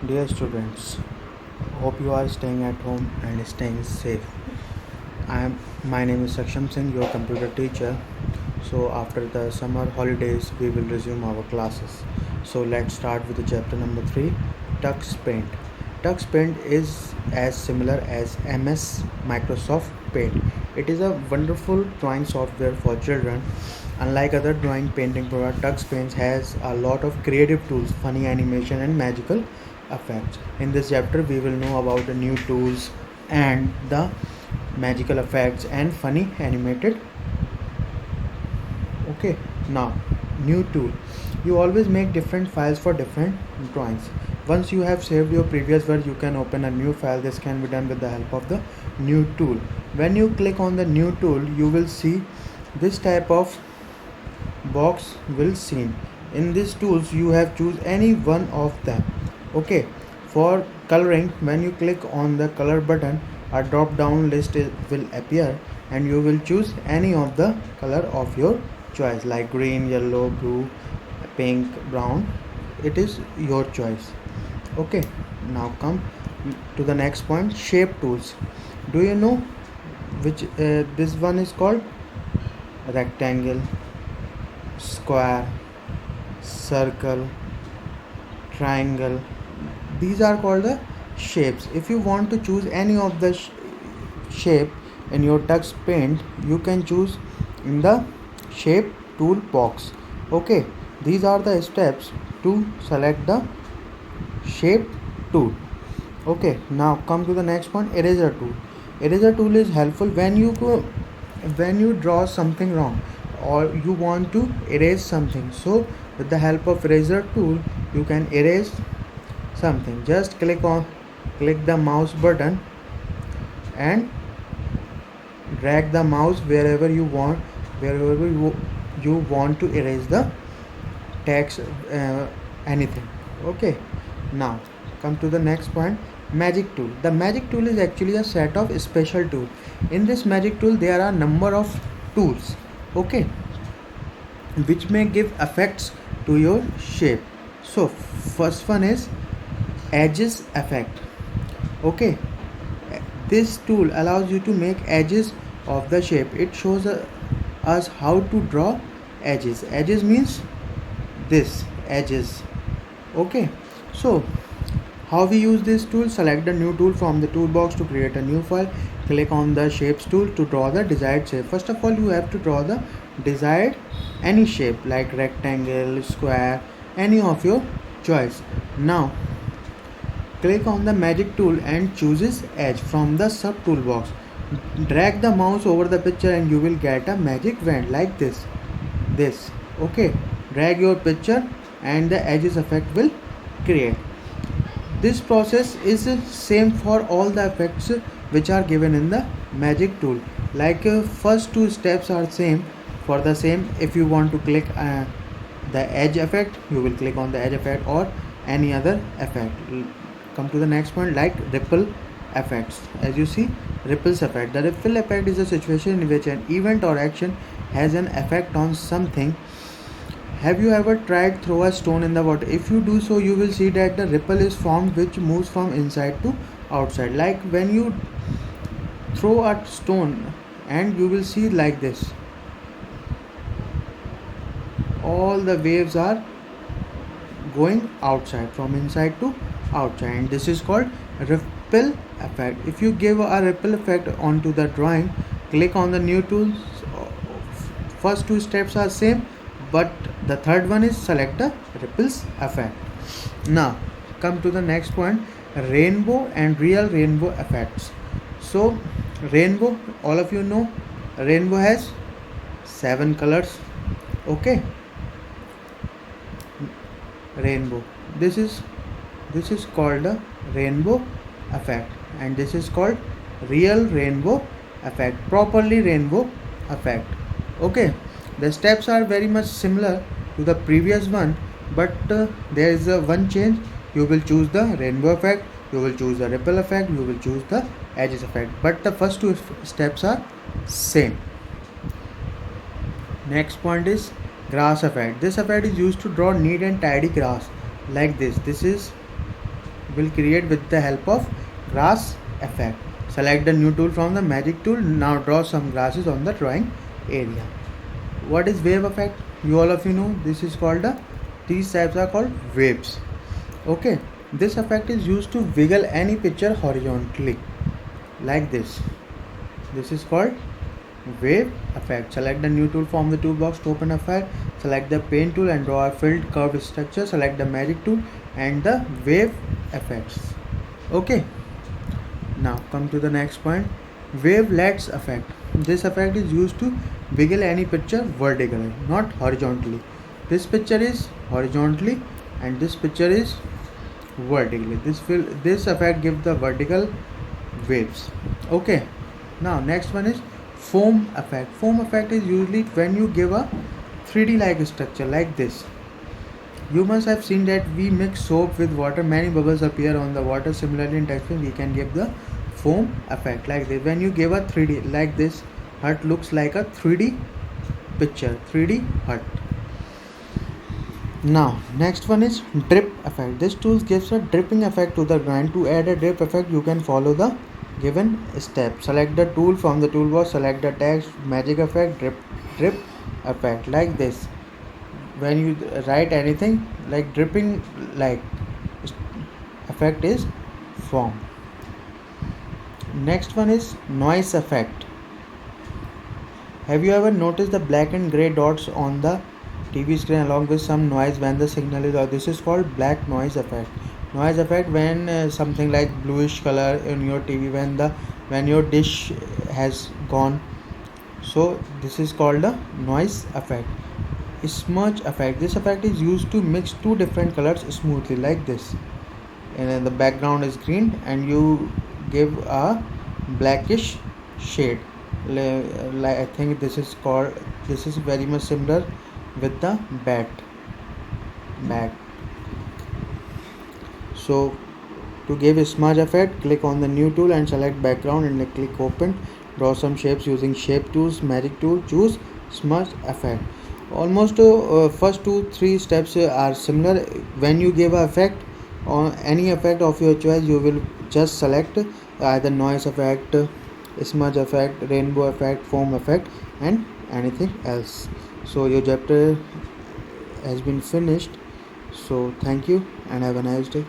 Dear students, hope you are staying at home and staying safe. My name is Saksham Singh, your computer teacher. So after the summer holidays, we will resume our classes. So let's start with the chapter number 3, Tux Paint. Tux Paint is as similar as MS Microsoft Paint. It is a wonderful drawing software for children. Unlike other drawing painting products, Tux Paint has a lot of creative tools, funny animation and magical effects. In this chapter, we will know about the new tools and the magical effects and funny animated. Okay, now new tool. You always make different files for different drawings. Once you have saved your previous work, you can open a new file. This can be done with the help of the new tool. When you click on the new tool, you will see this type of box will seen. In these tools, you have choose any one of them. Okay, for coloring, when you click on the color button, a drop down list will appear and you will choose any of the color of your choice, like green, yellow, blue, pink, brown. It is your choice. Okay, now come to the next point, shape tools. Do you know which this one is called? Rectangle, square, circle, triangle. These are called the shapes. If you want to choose any of the shape in your Tux Paint, you can choose in the shape tool box. Okay, these are the steps to select the shape tool. Okay, now come to the next one, eraser tool. Eraser tool is helpful when you draw something wrong or you want to erase something. So with the help of eraser tool, you can erase something. Just click the mouse button and drag the mouse wherever you want to erase the text, anything. Okay, now come to the next point, magic tool. The magic tool is actually a set of special tools. In this magic tool there are number of tools, okay, which may give effects to your shape. So first one is edges effect. Okay, this tool allows you to make edges of the shape. It shows us how to draw edges. Edges means this edges. Okay, so how we use this tool? Select the new tool from the toolbox to create a new file. Click on the shapes tool to draw the desired shape. First of all, you have to draw the desired any shape like rectangle, square, any of your choice. Now click on the magic tool and chooses edge from the sub toolbox. Drag the mouse over the picture and you will get a magic wand like this. Okay, drag your picture and the edges effect will create. This process is same for all the effects which are given in the magic tool. Like first two steps are same. For the same, if you want to click the edge effect, you will click on the edge effect or any other effect. Come to the next point, like ripple effects. As you see, ripples effect. The ripple effect is a situation in which an event or action has an effect on something. Have you ever tried throw a stone in the water? If you do so, you will see that the ripple is formed which moves from inside to outside. Like when you throw a stone and you will see like this, all the waves are going outside from inside to outside, and this is called ripple effect. If you give a ripple effect onto the drawing, click on the new tools. First two steps are same, but the third one is select the ripples effect. Now come to the next point, rainbow and real rainbow effects. So rainbow, all of you know, rainbow has 7 colors. Okay, rainbow, this is called the rainbow effect, and this is called real rainbow effect, properly rainbow effect. Okay, the steps are very much similar to the previous one, but there is one change. You will choose the rainbow effect, you will choose the ripple effect, you will choose the edges effect, but the first two steps are same. Next point is grass effect. This effect is used to draw neat and tidy grass like this. This is will create with the help of grass effect. Select the new tool from the magic tool. Now draw some grasses on the drawing area. What is wave effect? You all of you know this is called these types are called waves. Okay, this effect is used to wiggle any picture horizontally like this. This is called wave effect. Select the new tool from the toolbox to open a file. Select the pen tool and draw a filled curved structure. Select the magic tool and the wave effects. Okay, now come to the next point, wavelets effect. This effect is used to wiggle any picture vertically, not horizontally. This picture is horizontally and this picture is vertically. This effect gives the vertical waves. Okay, now next one is foam effect. Foam effect is usually when you give a 3D like structure like this. You must have seen that we mix soap with water, many bubbles appear on the water. Similarly in texture we can give the foam effect like this. When you give a 3D like this, hut looks like a 3D picture, 3D hut. Now next one is drip effect. This tool gives a dripping effect to the drawing. To add a drip effect you can follow the given step. Select the tool from the toolbox, select the text, magic effect, drip effect like this. When you write anything like dripping like effect is formed. Next one is noise effect. Have you ever noticed the black and gray dots on the TV screen along with some noise when the signal is off? This is called black noise effect. Noise effect when something like bluish color in your TV when your dish has gone. So this is called a noise effect. Smudge effect. This effect is used to mix two different colors smoothly like this. And the background is green and you give a blackish shade. Like I think this is very much similar with the bat. So to give a smudge effect, click on the new tool and select background and click open. Draw some shapes using shape tools, magic tool, choose smudge effect. Almost first 2-3 steps are similar. When you give a effect or any effect of your choice, you will just select either noise effect, smudge effect, rainbow effect, foam effect and anything else. So your chapter has been finished. So thank you and have a nice day.